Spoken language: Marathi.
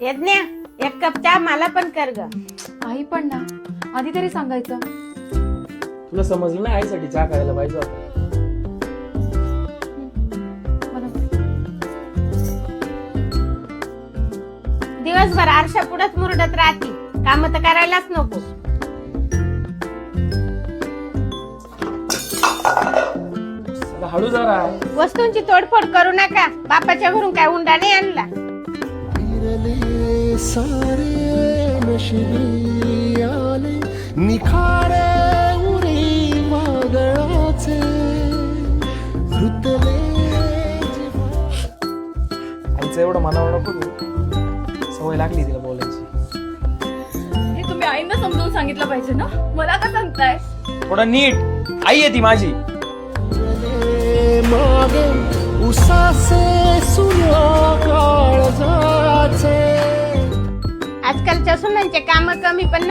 यज्ञ एक कप चहा मला पण कर ग. आई पण ना, आधी तरी सांगायचं. तुला समजलं ना, आईसाठी चहा करायला पाहिजे होता. दिवसभर आरशा पुढंच मुरडत राहती, काम तर करायलाच नको. अगं हळू जरा. वस्तूंची तोडफोड करू नका. बापाच्या घरून काय उंडा नाही आणला. सारे नशिबी आले निखारे उरी वादळाचे धुतले. आईचं एवढं मनावर नको घेऊ. सवय लागली तिला बोलायची. हे तुम्ही आईंना समजावून सांगितलं पाहिजे ना, मला का सांगताय? थोडं नीट. आई आहे ती माझी. मागे उसासे सूर्य काळजाचे. आजकालच्या सुनांचे काम कमी पण